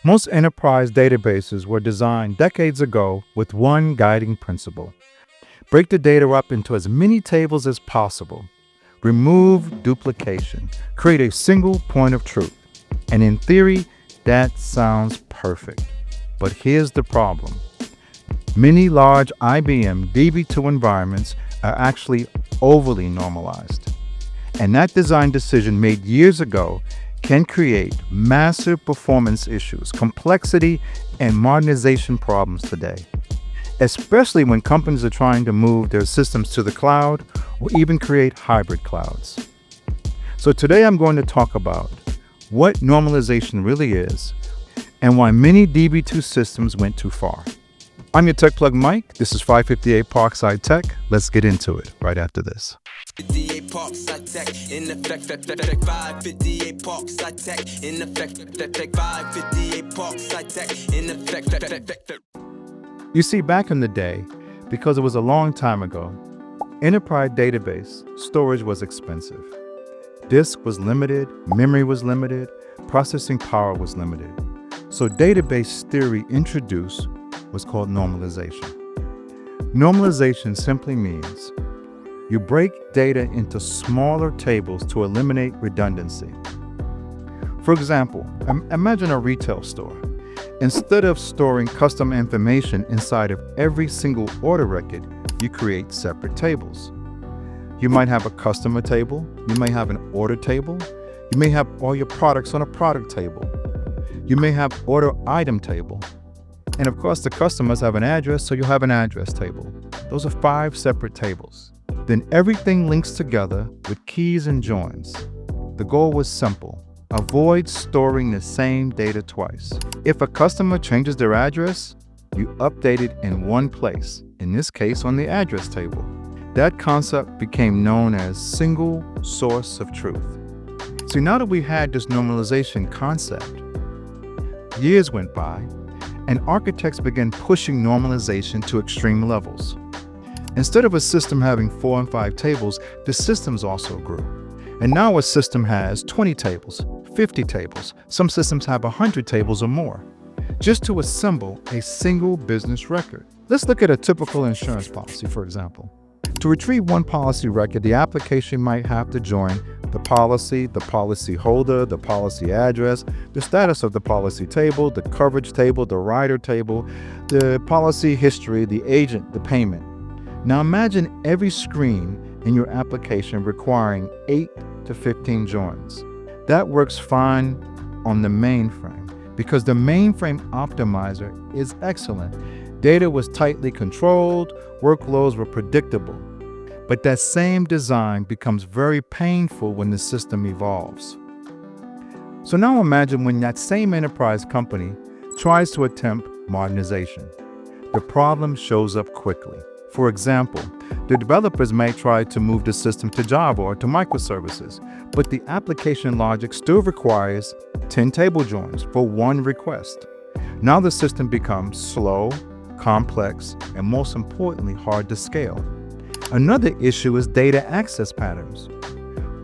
Most enterprise databases were designed decades ago with one guiding principle: break the data up into as many tables as possible, remove duplication, create a single point of truth. And in theory, that sounds perfect. But here's the problem. Many large IBM DB2 environments are actually overly normalized. And that design decision made years ago can create massive performance issues, complexity, and modernization problems today, especially when companies are trying to move their systems to the cloud or even create hybrid clouds. So today I'm going to talk about what normalization really is and why many DB2 systems went too far. I'm your Tech Plug Mike. This is 558 Parkside Tech. Let's get into it right after this. 58 Parkside Tech in effect, 558 Parkside Tech in effect, 558 Parkside Tech in effect. You see, back in the day, because it was a long time ago, enterprise database storage was expensive. Disk was limited, memory was limited, processing power was limited. So database theory introduced was called normalization. Normalization simply means you break data into smaller tables to eliminate redundancy. For example, imagine a retail store. Instead of storing custom information inside of every single order record, you create separate tables. You might have a customer table, you may have an order table, you may have all your products on a product table, you may have order item table, and of course the customers have an address, so you'll have an address table. Those are 5 separate tables. Then everything links together with keys and joins. The goal was simple: avoid storing the same data twice. If a customer changes their address, you update it in one place, in this case on the address table. That concept became known as single source of truth. See, now that we had this normalization concept, years went by, and architects began pushing normalization to extreme levels. Instead of a system having 4 and 5 tables, the systems also grew. And now a system has 20 tables, 50 tables. Some systems have 100 tables or more, just to assemble a single business record. Let's look at a typical insurance policy, for example. To retrieve one policy record, the application might have to join the policy holder, the policy address, the status of the policy table, the coverage table, the rider table, the policy history, the agent, the payment. Now imagine every screen in your application requiring 8 to 15 joins. That works fine on the mainframe because the mainframe optimizer is excellent. Data was tightly controlled, workloads were predictable. But that same design becomes very painful when the system evolves. So now imagine when that same enterprise company tries to attempt modernization. The problem shows up quickly. For example, the developers may try to move the system to Java or to microservices, but the application logic still requires 10 table joins for one request. Now the system becomes slow, complex, and most importantly, hard to scale. Another issue is data access patterns.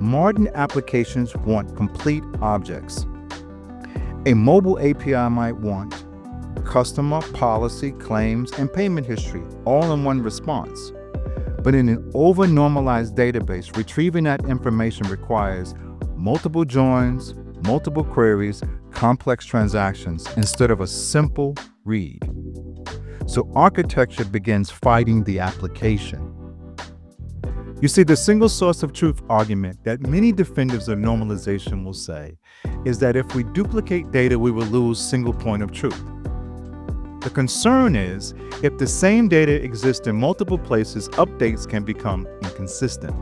Modern applications want complete objects. A mobile API might want customer, policy, claims, and payment history all in one response. But in an over-normalized database, retrieving that information requires multiple joins, multiple queries, complex transactions, instead of a simple read. So architecture begins fighting the application. You see, the single source of truth argument that many defenders of normalization will say is that if we duplicate data, we will lose single point of truth. The concern is, if the same data exists in multiple places, updates can become inconsistent.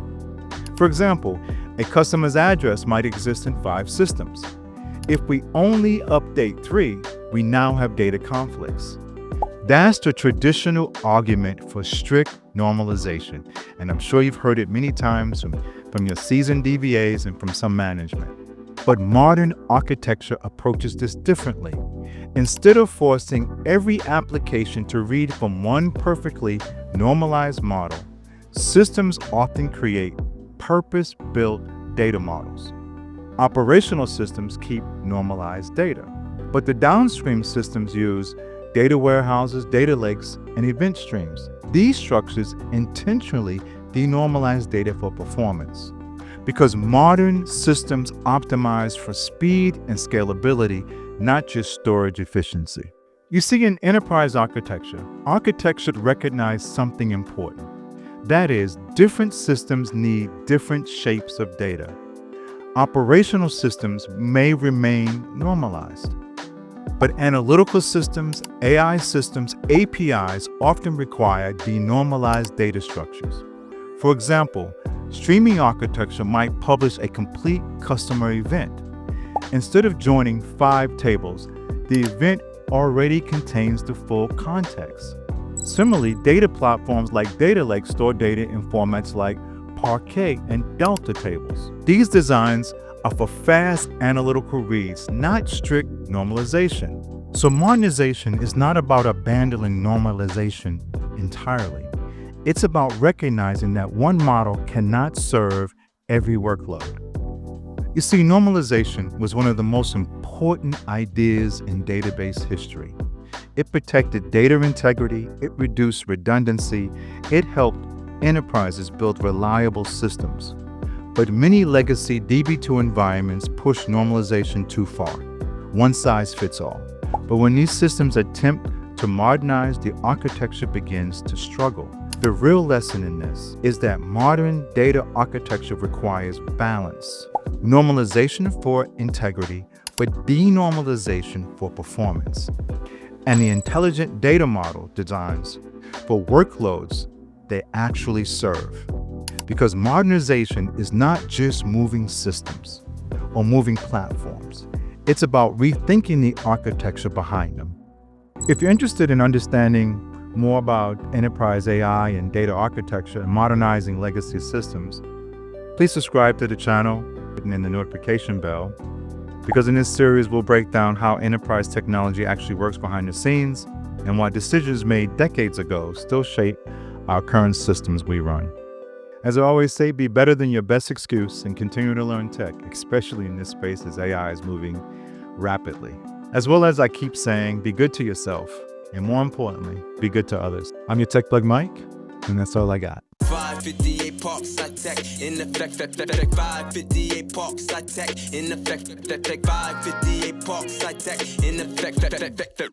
For example, a customer's address might exist in 5 systems. If we only update 3, we now have data conflicts. That's the traditional argument for strict normalization, and I'm sure you've heard it many times from your seasoned DBAs and from some management. But modern architecture approaches this differently. Instead of forcing every application to read from one perfectly normalized model, systems often create purpose-built data models. Operational systems keep normalized data. But the downstream systems use data warehouses, data lakes, and event streams. These structures intentionally denormalize data for performance because modern systems optimize for speed and scalability, not just storage efficiency. You see, in enterprise architecture should recognize something important. That is, different systems need different shapes of data. Operational systems may remain normalized, but analytical systems, AI systems, APIs often require denormalized data structures. For example, streaming architecture might publish a complete customer event. Instead of joining 5 tables, the event already contains the full context. Similarly, data platforms like data lakes store data in formats like Parquet and Delta tables. These designs are for fast analytical reads, not strict normalization. So modernization is not about abandoning normalization entirely. It's about recognizing that one model cannot serve every workload. You see, normalization was one of the most important ideas in database history. It protected data integrity, it reduced redundancy, it helped enterprises build reliable systems. But many legacy DB2 environments push normalization too far. One size fits all. But when these systems attempt to modernize, the architecture begins to struggle. The real lesson in this is that modern data architecture requires balance. Normalization for integrity, but denormalization for performance. And the intelligent data model designs for workloads they actually serve. Because modernization is not just moving systems or moving platforms. It's about rethinking the architecture behind them. If you're interested in understanding more about enterprise AI and data architecture and modernizing legacy systems, please subscribe to the channel and in the notification bell, because in this series we'll break down how enterprise technology actually works behind the scenes and why decisions made decades ago still shape our current systems we run. As I always say, be better than your best excuse and continue to learn tech, especially in this space as AI is moving rapidly. As well as I keep saying, be good to yourself. And more importantly, be good to others. I'm your Tech Plug Mike, and that's all I got. 558 Parkside Tech in effect. 558 Parkside Tech in effect. 558 Parkside Tech in effect.